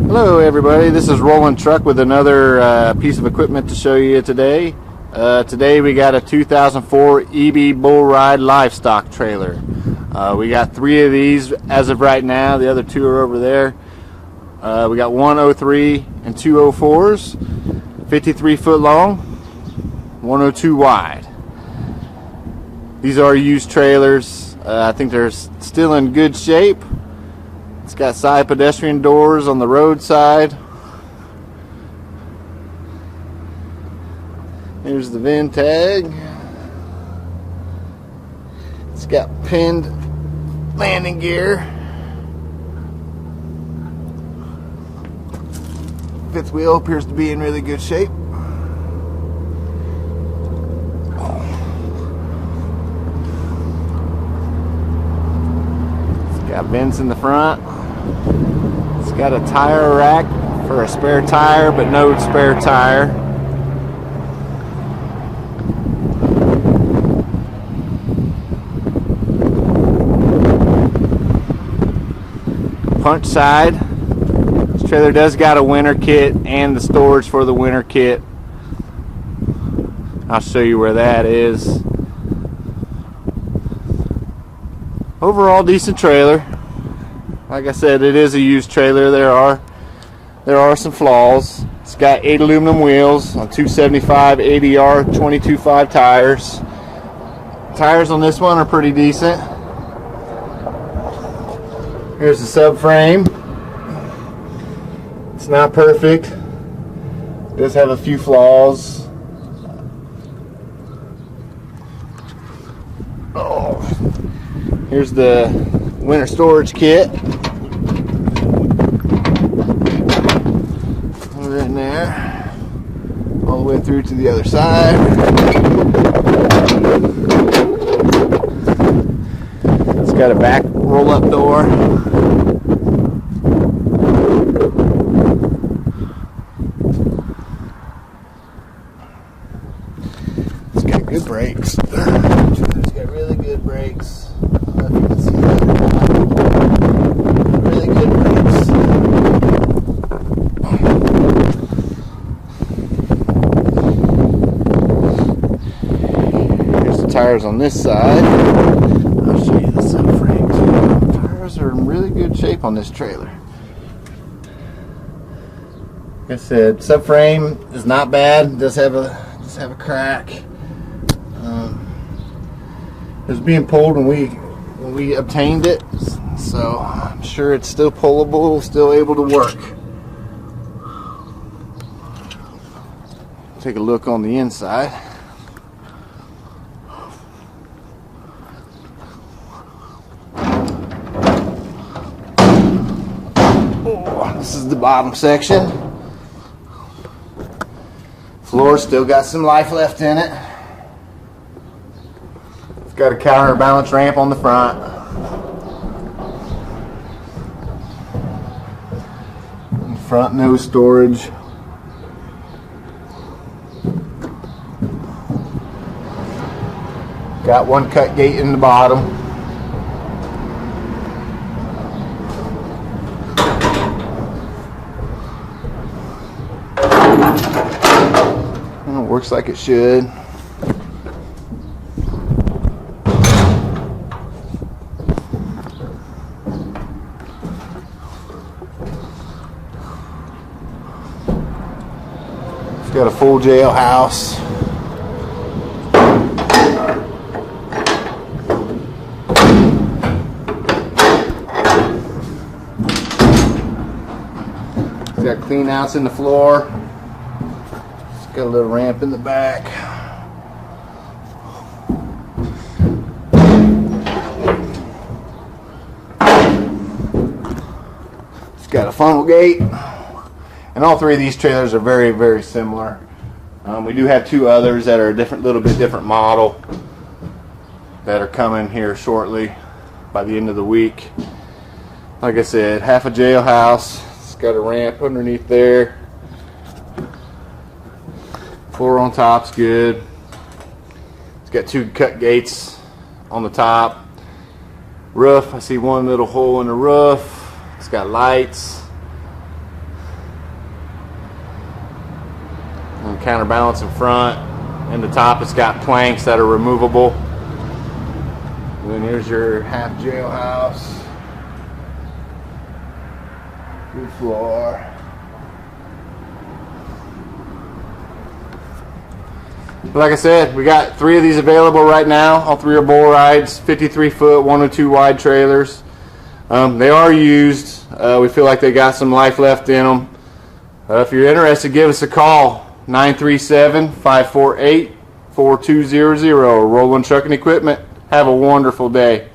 Hello everybody, this is Roland Truck with another piece of equipment to show you today. Today we got a 2004 EBY Bull Ride Livestock trailer. We got 3 of these as of right now, the other 2 are over there. We got 103 and 204s, 53 foot long, 102 wide. These are used trailers. I think they're still in good shape. It's got side pedestrian doors on the roadside. Here's the VIN tag. It's got pinned landing gear. Fifth wheel appears to be in really good shape. It's got vents in the front. It's got a tire rack for a spare tire, but no spare tire. Punch side. This trailer does got a winter kit and the storage for the winter kit. I'll show you where that is. Overall decent trailer. Like I said, it is a used trailer. There are some flaws. It's got 8 aluminum wheels on 275 ADR 22.5 tires. Tires on this one are pretty decent. Here's the subframe. It's not perfect. It does have a few flaws. Oh. Here's the winter storage kit. Put it in there. All the way through to the other side. It's got a back roll-up door. It's got good brakes. It's got really good brakes. I don't know if you can see that or not. Really good brakes. Here's the tires on this side. I'll show you the subframe too. The tires are in really good shape on this trailer. Like I said, subframe is not bad. It does have a crack. It was being pulled when we obtained it, so I'm sure it's still pullable, still able to work. Take a look on the inside. Oh, this is the bottom section. Floor still got some life left in it. Got a counterbalance ramp on the front. Front nose storage. Got one cut gate in the bottom. Well, it works like it should. It's got a full jailhouse. It's got clean outs in the floor. It's got a little ramp in the back. It's got a funnel gate. And all 3 of these trailers are very, very similar. We do have 2 others that are a little bit different model that are coming here shortly by the end of the week. Like I said, half a jailhouse. It's got a ramp underneath there. Floor on top's good. It's got 2 cut gates on the top. Roof, I see one little hole in the roof. It's got lights. and counterbalance in front. In the top, it's got planks that are removable. And then here's your half jailhouse. Good floor. Like I said, we got 3 of these available right now. All 3 are bull rides, 53-foot, 102 wide trailers. They are used. We feel like they got some life left in them. If you're interested, give us a call, 937-548-4200, Roland Trucking Equipment. Have a wonderful day.